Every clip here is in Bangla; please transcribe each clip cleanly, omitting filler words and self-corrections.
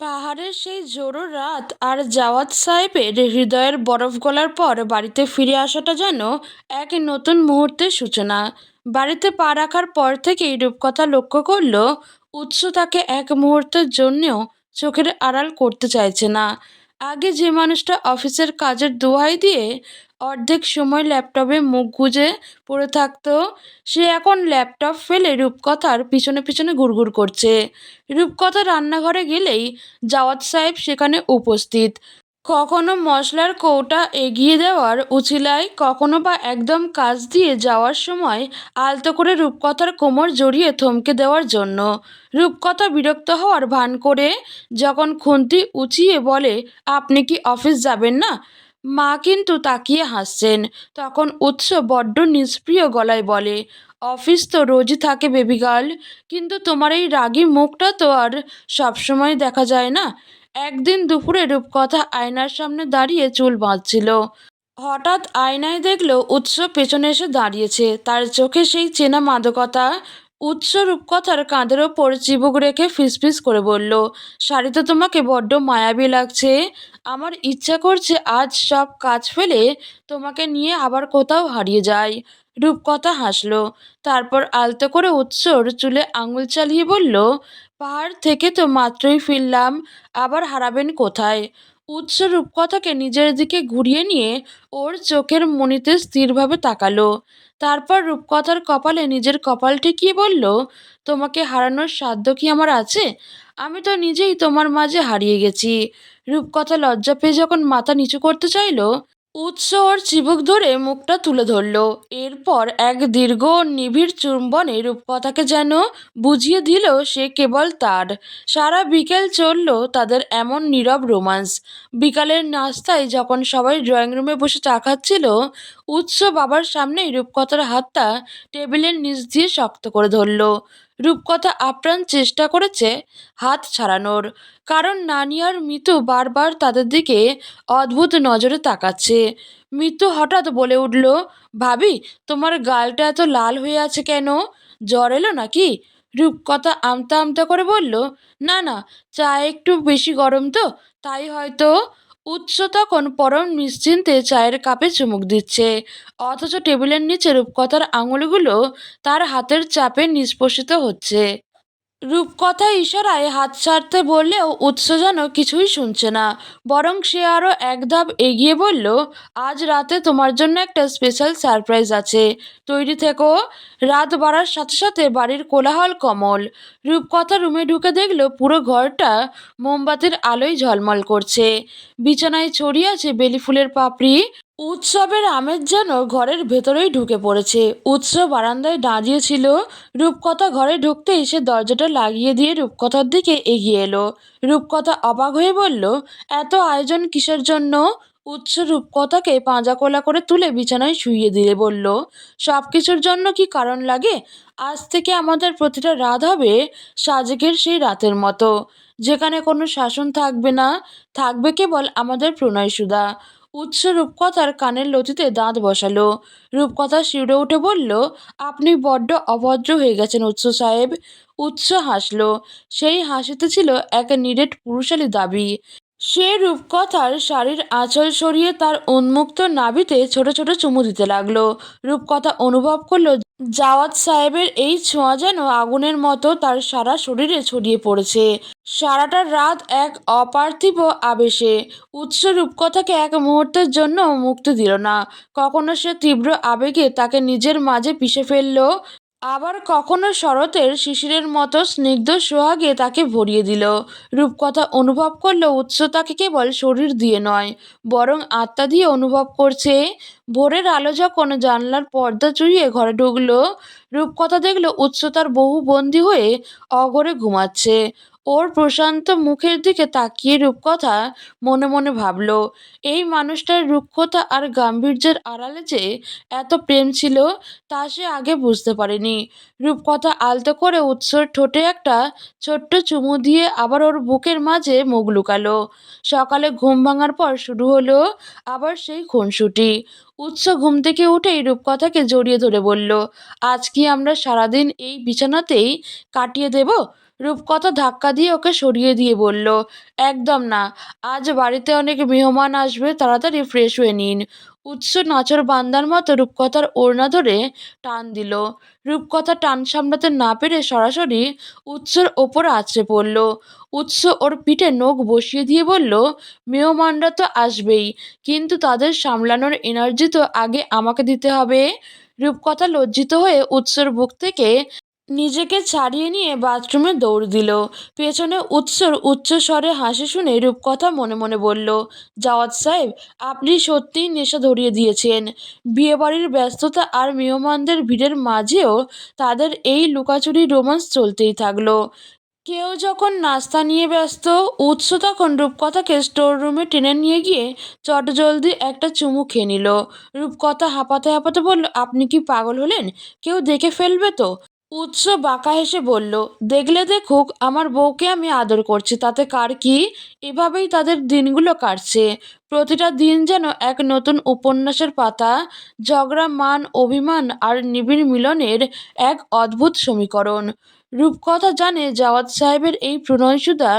পাহাড়ের সেই জোড়ো রাত আর জাওয়াত সাহেবের হৃদয়ের বরফ গলার পর বাড়িতে ফিরে আসাটা যেন এক নতুন মুহূর্তের সূচনা। বাড়িতে পা রাখার পর থেকেই রূপকথা লক্ষ্য করল উৎস তাকে এক মুহূর্তের জন্যও চোখের আড়াল করতে চাইছে না। আগে যে মানুষটা অফিসের কাজের দোহাই দিয়ে অর্ধেক সময় ল্যাপটপে মুখ গুজে পড়ে থাকতো, সে এখন ল্যাপটপ ফেলে রূপকথার পিছনে পিছনে ঘুরঘুর করছে। রূপকথা রান্নাঘরে গেলেই জাওয়াত সাহেব সেখানে উপস্থিত। কখনো মশলার কৌটা এগিয়ে দেওয়ার উছিলায়, কখনো বা একদম কাছ দিয়ে যাওয়ার সময় আলতো করে রূপকথার কোমর জড়িয়ে থমকে দেওয়ার জন্য। রূপকথা বিরক্ত হওয়ার ভান করে যখন খুন্তি উঁচিয়ে বলে, আপনি কি অফিস যাবেন না? মা কিন্তু তাকিয়ে হাসছেন। তখন উৎস বড্ড নিষ্প্রিয় গলায় বলে, অফিস তো রোজই থাকে বেবি গার্ল, কিন্তু তোমার এই রাগী মুখটা তো আর সবসময় দেখা যায় না। একদিন দুপুরে রূপকথা আয়নার সামনে দাঁড়িয়ে চুল বাঁধছিল। হঠাৎ আয়নায় দেখলো উৎস পেছনে এসে দাঁড়িয়েছে, তার চোখে সেই চেনা মাদকতা। উৎস রূপকথার কাঁধের ওপর চিবুক রেখে ফিসফিস করে বলল, শাড়ি তো তোমাকে বড্ড মায়াবী লাগছে। আমার ইচ্ছা করছে আজ সব কাজ ফেলে তোমাকে নিয়ে আবার কোথাও হারিয়ে যাই। রূপকথা হাসলো, তারপর আলতো করে উৎসর চুলে আঙুল চালিয়ে বলল, পাহাড় থেকে তো মাত্রই ফিরলাম, আবার হারাবেন কোথায়? উৎস রূপকথাকে নিজের দিকে ঘুরিয়ে নিয়ে ওর চোখের মণিতে স্থিরভাবে তাকালো। তারপর রূপকথার কপালে নিজের কপাল ঠেকিয়ে বলল, তোমাকে হারানোর সাধ্য কি আমার আছে? আমি তো নিজেই তোমার মাঝে হারিয়ে গেছি। রূপকথা লজ্জা পেয়ে যখন মাথা নিচু করতে চাইল, উৎস ওর চিবুক ধরে মুখটা তুলে ধরল। এরপর এক দীর্ঘ নিবিড় চুম্বনে রূপকথাকে যেন বুঝিয়ে দিল সে কেবল তার। সারা বিকেল চলল তাদের এমন নীরব রোমান্স। বিকালের নাস্তায় যখন সবাই ড্রয়িং রুমে বসে চা খাচ্ছিল, উৎস বাবার সামনেই রূপকথার হাতটা টেবিলের নিচ দিয়ে শক্ত করে ধরল। রূপকথা আপ্রাণ চেষ্টা করেছে হাত ছাড়ানোর, কারণ নানি আর মিতু বারবার তাদের দিকে অদ্ভুত নজরে তাকাচ্ছে। মিতু হঠাৎ বলে উঠল, ভাবি, তোমার গালটা এত লাল হয়ে আছে কেন? জ্বর এলো নাকি? রূপকথা আমতা আমতা করে বলল, না না, চা একটু বেশি গরম তো, তাই হয়তো। উৎস তখন পরম নিশ্চিন্তে চায়ের কাপে চুমুক দিচ্ছে, অথচ টেবিলের নিচে রূপকথার আঙুলগুলো তার হাতের চাপে নিষ্পেষিত হচ্ছে। রূপকথা ইশারায় হাত ছাড়তে বললেও উৎস যেন কিছুই শুনছে না, বরং সে আরও এক ধাপ এগিয়ে বলল, আজ রাতে তোমার জন্য একটা স্পেশাল সারপ্রাইজ আছে, তৈরি থেকো। রাত বাড়ার সাথে সাথে বাড়ির কোলাহল কমল। রূপকথা রুমে ঢুকে দেখলো পুরো ঘরটা মোমবাতির আলোয় ঝলমল করছে। বিছানায় ছড়িয়ে আছে বেলি ফুলের পাপড়ি। উৎসবের আমেজ যেন ঘরের ভেতরেই ঢুকে পড়েছে। উৎসব বারান্দায় দাঁড়িয়েছিল। রূপকথা ঘরে ঢুকতেই সে দরজাটা লাগিয়ে দিয়ে রূপকথার দিকে এগিয়ে এলো। রূপকথা অবাক হয়ে বলল, এত আয়োজন কিসের জন্য? উৎস রূপকথাকে পাঁজাকোলা করে তুলে বিছানায় শুইয়ে দিয়ে বলল, সব কিছুর জন্য কি কারণ লাগে? আজ থেকে আমাদের প্রতিটা রাত হবে সাজেকের সেই রাতের মতো, যেখানে কোনো শাসন থাকবে না, থাকবে কেবল আমাদের প্রণয়সুধা। উৎস রূপকথার কানের লতিতে দাঁত বসালো। রূপকথা শিউরে উঠে বলল, আপনি বড্ড অভদ্র হয়ে গেছেন উৎস সাহেব। উৎস হাসল, সেই হাসিতে ছিল এক নিরেট পুরুষালী দাবি। সে রূপকথার শাড়ির আঁচল সরিয়ে তার উন্মুক্ত নাভিতে ছোট ছোট চুমু দিতে লাগলো। রূপকথা অনুভব করলো জাওয়াত সাহেবের এই ছোঁয়া যেন আগুনের মতো তার সারা শরীরে ছড়িয়ে পড়েছে। সারাটা রাত এক অপার্থিব আবেশে। উৎস রূপকথাকে এক মুহূর্তের জন্য মুক্তি দিল না। কখনো সে তীব্র আবেগে তাকে নিজের মাঝে পিষে ফেলল, আবার কখনো শরতের শিশিরের মতো স্নিগ্ধ সোহাগে তাকে ভরিয়ে দিল। রূপকথা অনুভব করলো উৎস তাকে কেবল শরীর দিয়ে নয়, বরং আত্মা দিয়ে অনুভব করছে। ভোরের আলো যখন জানলার পর্দা চুইয়ে ঘরে ঢুকলো, রূপকথা দেখলো উৎস তার বহু বন্দী হয়ে অঘরে ঘুমাচ্ছে। ওর প্রশান্ত মুখের দিকে তাকিয়ে রূপকথা মনে মনে ভাবল, এই মানুষটার রুক্ষতা আর গাম্ভীর্যের আড়ালে যে এত প্রেম ছিল, তা সে আগে বুঝতে পারেনি। রূপকথা আলতো করে উৎসর ঠোঁটে একটা ছোট্ট চুমু দিয়ে আবার ওর বুকের মাঝে মুখ লুকালো। সকালে ঘুম ভাঙার পর শুরু হলো আবার সেই খুনসুটি। উৎস ঘুম থেকে উঠেই রূপকথাকে জড়িয়ে ধরে বলল, আজ কি আমরা সারাদিন এই বিছানাতেই কাটিয়ে দেব? রূপকথা ধাক্কা দিয়ে ওকে সরিয়ে দিয়ে বলল, একদম না, আজ বাড়িতে অনেক মেহমান আসবে, তাড়াতাড়ি ফ্রেশ হয়ে নিন। উৎস নাচর বান্দার মতো রূপকথার ওড়না ধরে টান দিল। রূপকথা টান সামলাতে না পেরে সরাসরি উৎসর ওপর আছড়ে পড়ল। উৎস ওর পিঠে নখ বসিয়ে দিয়ে বলল, মেহমানরা তো আসবেই, কিন্তু তাদের সামলানোর এনার্জি তো আগে আমাকে দিতে হবে। রূপকথা লজ্জিত হয়ে উৎসর বুক থেকে নিজেকে ছাড়িয়ে নিয়ে বাথরুমে দৌড় দিল। পেছনে উৎসর উচ্চস্বরে হাসি শুনে রূপকথা মনে মনে বলল, জাওয়াত সাহেব, আপনি সত্যিই নেশা ধরিয়ে দিয়েছেন। বিয়েবাড়ির ব্যস্ততা আর মেহমানদের ভিড়ের মাঝেও তাদের এই লুকাচুরি রোমান্স চলতেই থাকলো। কেউ যখন নাস্তা নিয়ে ব্যস্ত, উৎস তখন রূপকথাকে স্টোর রুমে টেনে নিয়ে গিয়ে চটজলদি একটা চুমু খেয়ে নিল। রূপকথা হাঁপাতে হাঁপাতে বলল, আপনি কি পাগল হলেন? কেউ দেখে ফেলবে তো। উৎস বাঁকা হেসে বলল, দেখলে দেখুক, আমার বউকে আমি আদর করছি, তাতে কার কি। এভাবেই তাদের দিনগুলো কাটছে। প্রতিটা দিন যেন এক নতুন উপন্যাসের পাতা, ঝগড়া, মান অভিমান আর নিবিড় মিলনের এক অদ্ভুত সমীকরণ। রূপকথা জানে জাওয়াত সাহেবের এই প্রণয়সুধা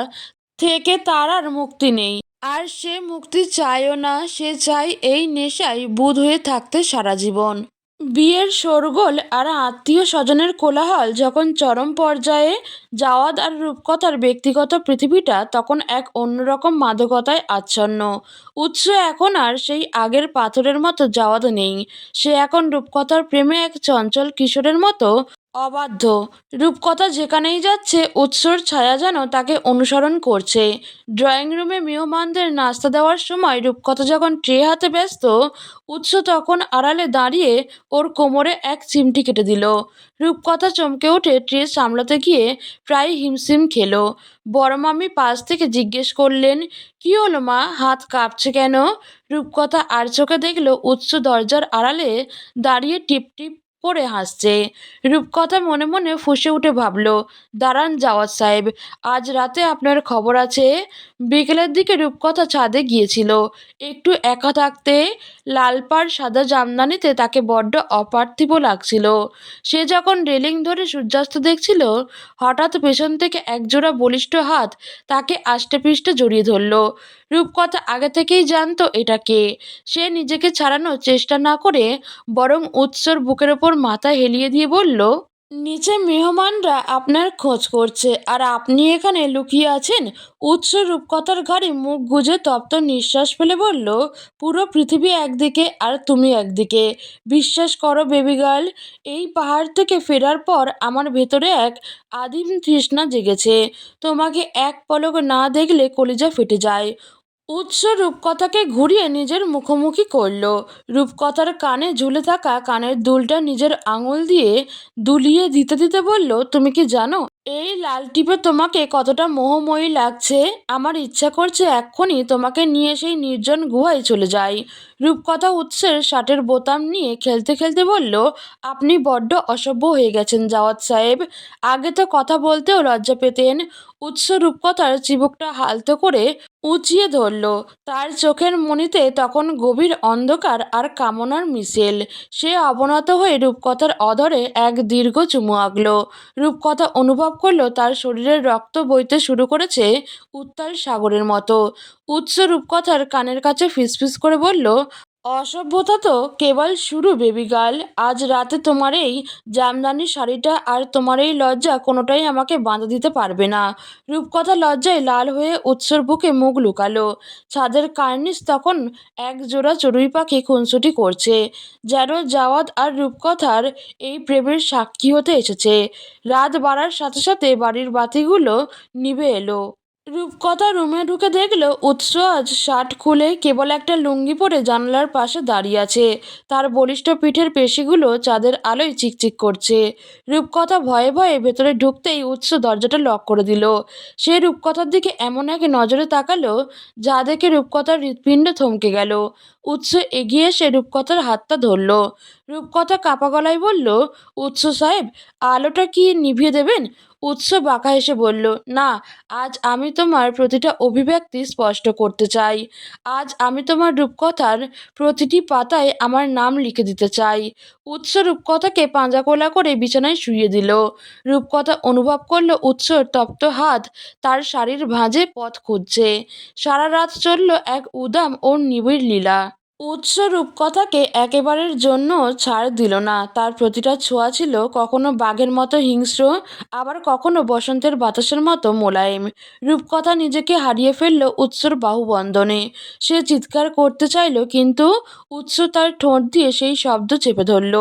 থেকে তার আর মুক্তি নেই। আর সে মুক্তি চায়ও না, সে চায় এই নেশায় বুঁদ হয়ে থাকতে সারা জীবন। বিয়ের শোরগোল আর আত্মীয় স্বজনের কোলাহল যখন চরম পর্যায়ে, জাওয়াদ আর রূপকথার ব্যক্তিগত পৃথিবীটা তখন এক অন্যরকম মাদকতায় আচ্ছন্ন। উৎস এখন আর সেই আগের পাথরের মতো জাওয়াদ নেই। সে এখন রূপকথার প্রেমে এক চঞ্চল কিশোরের মতো অবাধ্য। রূপকথা যেখানেই যাচ্ছে উৎসর ছায়া যেন তাকে অনুসরণ করছে। ড্রয়িং রুমে মেহমানদের নাস্তা দেওয়ার সময় রূপকথা যখন ট্রে হাতে ব্যস্ত, উৎস তখন আড়ালে দাঁড়িয়ে ওর কোমরে এক চিমটি কেটে দিল। রূপকথা চমকে উঠে ট্রে সামলাতে গিয়ে প্রায় হিমশিম খেলো। বড় মামি পাশ থেকে জিজ্ঞেস করলেন, কি হলো মা, হাত কাঁপছে কেন? রূপকথা আর চোখে দেখল উৎস দরজার আড়ালে দাঁড়িয়ে টিপ টিপ করে হাসছে। রূপকথা মনে মনে ফুঁসে উঠে ভাবল, দাঁড়ান জাওয়াত সাহেব, আজ রাতে আপনার খবর আছে। বিকেলের দিকে রূপকথা ছাদে গিয়েছিল একটু একা থাকতে। লাল পাড় সাদা জামদানিতে তাকে বড্ড অপার্থিব লাগছিল। সে যখন রেলিং ধরে সূর্যাস্ত দেখছিল, হঠাৎ পেছন থেকে একজোড়া বলিষ্ঠ হাত তাকে আষ্টেপৃষ্ঠে জড়িয়ে ধরল। রূপকথা আগে থেকেই জানতো এটা কে। সে নিজেকে ছাড়ানোর চেষ্টা না করে বরং উৎসর বুকের ওপর মাথা হেলিয়ে দিয়ে বলল, নিচে মেহমানরা আপনার খোঁজ করছে আর আপনি এখানে লুকিয়ে আছেন। উৎস রূপকথার ঘাড়ে মুখ গুজে তপ্ত নিঃশ্বাস ফেলে বলল, পুরো পৃথিবী একদিকে আর তুমি একদিকে। বিশ্বাস করো বেবি গার্ল, এই পাহাড় থেকে ফেরার পর আমার ভেতরে এক আদিম তৃষ্ণা জেগেছে। তোমাকে এক পলক না দেখলে কলিজা ফেটে যায়। উৎস রূপকথাকে ঘুরিয়ে নিজের মুখোমুখি করল। রূপকথার কানে ঝুলে থাকা কানের দুলটা নিজের আঙুল দিয়ে দুলিয়ে দিতে দিতে বলল, তুমি কি জানো এই লাল টিপে তোমাকে কতটা মোহময়ী লাগছে? আমার ইচ্ছা করছে এক্ষুনি তোমাকে নিয়ে সেই নির্জন গুহায় চলে যাই। রূপকথা উৎসের শার্টের বোতাম নিয়ে খেলতে খেলতে বলল, আপনি বড্ড অসভ্য হয়ে গেছেন জাওয়াত সাহেব। আগে তো কথা বলতেও লজ্জা পেতেন। উৎস রূপকথার চিবুকটা হালতো করে উঁচিয়ে ধরল। তার চোখের মণিতে তখন গভীর অন্ধকার আর কামনার মিশেল। সে অবনত হয়ে রূপকথার অধরে এক দীর্ঘ চুমু আঁকল। রূপকথা অনুভব করলো তার শরীরের রক্ত বইতে শুরু করেছে উত্তাল সাগরের মতো। উৎস রূপকথার কানের কাছে ফিসফিস করে বলল, অসভ্যতা তো কেবল শুরু বেবি গার্ল। আজ রাতে তোমার এই জামদানি শাড়িটা আর তোমার এই লজ্জা কোনোটাই আমাকে বাঁধা দিতে পারবে না। রূপকথা লজ্জায় লাল হয়ে উৎসর বুকে মুখ লুকালো। ছাদের কার্নিস তখন এক জোড়া চড়ুই পাখি খুনসুটি করছে, যেন জাওয়াদ আর রূপকথার এই প্রেমের সাক্ষী হতে এসেছে। রাত বাড়ার সাথে সাথে বাড়ির বাতিগুলো নিভে এলো। রূপকথা রুমে ঢুকে দেখল উৎস আজ শার্ট খুলে কেবল একটা লুঙ্গি পরে জানালার পাশে দাঁড়িয়ে আছে। তার বলিষ্ঠ পিঠের পেশিগুলো চাঁদের আলোয় চিকচিক করছে। রূপকথা ভয়ে ভয়ে ভেতরে ঢুকতেই উৎস দরজাটা লক করে দিল। সে রূপকথার দিকে এমন এক নজরে তাকালো যা দেখে রূপকথার হৃৎপিণ্ড থমকে গেল। উৎস এগিয়ে এসে রূপকথার হাতটা ধরল। রূপকথা কাঁপা গলায় বলল, উৎস সাহেব, আলোটা কি নিভিয়ে দেবেন? উৎস বাঁকা হেসে বলল, না, আজ আমি তোমার প্রতিটা অভিব্যক্তি স্পষ্ট করতে চাই। আজ আমি তোমার রূপকথার প্রতিটি পাতায় আমার নাম লিখে দিতে চাই। উৎস রূপকথাকে পাঁজাকোলা করে বিছানায় শুইয়ে দিল। রূপকথা অনুভব করলো উৎসর তপ্ত হাত তার শাড়ির ভাঁজে পথ খুঁজছে। সারা রাত চলল এক উদাম ও নিবিড় লীলা। উৎস রূপকথাকে একেবারের জন্য ছাড় দিল না। তার প্রতিটা ছোঁয়া ছিল কখনো বাঘের মতো হিংস্র, আবার কখনো বসন্তের বাতাসের মতো মোলায়েম। রূপকথা নিজেকে হারিয়ে ফেলল উৎসর বাহুবন্ধনে। সে চিৎকার করতে চাইল, কিন্তু উৎস তার ঠোঁট দিয়ে সেই শব্দ চেপে ধরল।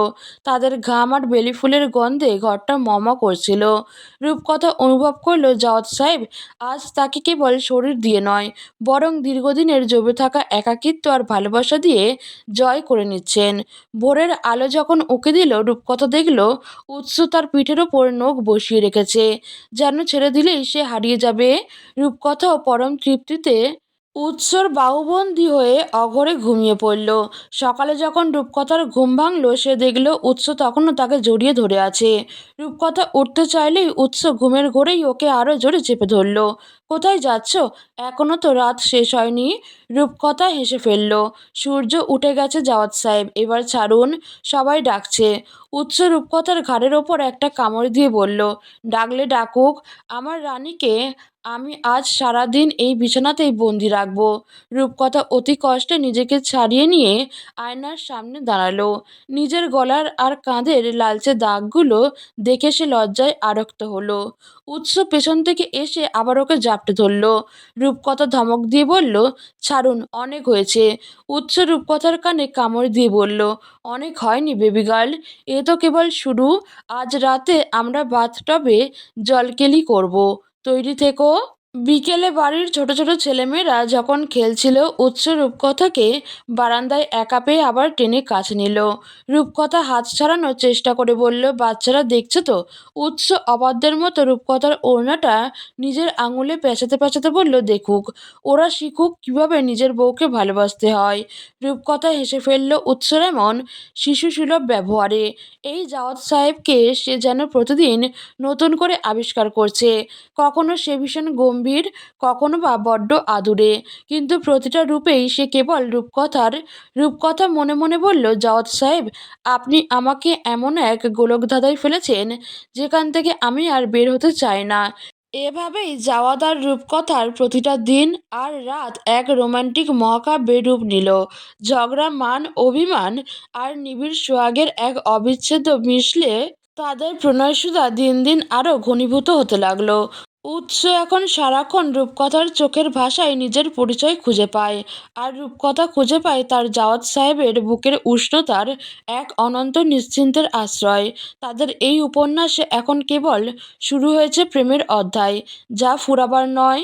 তাদের ঘাম আর বেলি ফুলের গন্ধে ঘরটা করছিল। রূপকথা অনুভব করল জাওয়াত সাহেব আজ তাকে কেবল শরীর দিয়ে নয়, বরং দীর্ঘদিনের জমে থাকা একাকিত্ব আর ভালোবাসা দিয়ে জয় করে নিচ্ছেন। ভোরের আলো যখন উঁকি দিল, রূপকথা দেখল উৎস তার পিঠের ওপর নখ বসিয়ে রেখেছে, যেন ছেড়ে দিলেই সে হারিয়ে যাবে। রূপকথাও পরম তৃপ্তিতে উৎসর বাহুবন্দী হয়ে অঘরে ঘুমিয়ে পড়ল। সকালে যখন রূপকথার ঘুম ভাঙল, সে দেখল উৎস তখনও তাকে জড়িয়ে ধরে আছে। রূপকথা উঠতে চাইলেই উৎস ঘুমের ঘোরেই ওকে আরও জোরে চেপে ধরল। কোথায় যাচ্ছ? এখনো তো রাত শেষ হয়নি। রূপকথা হেসে ফেলল। সূর্য উঠে গেছে জাওয়াত সাহেব, এবার ছাড়ুন, সবাই ডাকছে। উৎস রূপকথার ঘাড়ের ওপর একটা কামড় দিয়ে বলল, ডাকলে ডাকুক, আমার রানীকে আমি আজ সারাদিন এই বিছানাতেই বন্দি রাখব। রূপকথা অতি কষ্টে নিজেকে ছাড়িয়ে নিয়ে আয়নার সামনে দাঁড়ালো। নিজের গলার আর কাঁধের লালচে দাগগুলো দেখে সে লজ্জায় আরক্ত হলো। উৎস পেছন থেকে এসে আবার ওকে জাপটে ধরল। রূপকথা ধমক দিয়ে বলল, ছাড়ুন, অনেক হয়েছে। উৎস রূপকথার কানে কামড় দিয়ে বলল, অনেক হয়নি বেবি গার্ল, এ তো কেবল শুরু। আজ রাতে আমরা বাথটবে জলকেলি করব, তৈরি থেকো। বিকেলে বাড়ির ছোট ছোট ছেলেমেয়েরা যখন খেলছিল, উৎস রূপকথাকে বারান্দায় একা পেয়ে আবার টেনে কাছে নিল। রূপকথা হাত ছাড়ানোর চেষ্টা করে বলল, বাচ্চারা দেখছে তো। উৎস অবাধ্যের মতো রূপকথার ওড়নাটা নিজের আঙুলে পেঁচাতে পেঁচাতে বলল, দেখুক, ওরা শিখুক কিভাবে নিজের বউকে ভালোবাসতে হয়। রূপকথা হেসে ফেলল উৎসর এমন শিশুসুলভ ব্যবহারে। এই জাওয়াত সাহেবকে সে যেন প্রতিদিন নতুন করে আবিষ্কার করছে। কখনো সে ভীষণ গম্ভীর, কখনো বা বড্ড আদুরে, কিন্তু প্রতিটা রূপেই সে কেবল রূপকথা মনে মনে বলল, জাওয়াত সাহেব, আপনি আমাকে এমন এক গোলকধাঁধায় ফেলেছেন যেখান থেকে আমি আর বের হতে চাই না। এভাবেই জাওয়াত আর রূপকথার প্রতিটা দিন আর রাত এক রোমান্টিক মহাকাব্যের রূপ নিল। ঝগড়া, মান, অভিমান আর নিবিড় সোহাগের এক অবিচ্ছেদ্য মিশলে তাদের প্রণয়সুধা দিন দিন আরও ঘনীভূত হতে লাগলো। উৎস এখন সারাক্ষণ রূপকথার চোখের ভাষায় নিজের পরিচয় খুঁজে পায়, আর রূপকথা খুঁজে পায় তার জাওয়াত সাহেবের বুকের উষ্ণতার এক অনন্ত নিশ্চিন্তের আশ্রয়। তাদের এই উপন্যাসে এখন কেবল শুরু হয়েছে প্রেমের অধ্যায়, যা ফুরাবার নয়।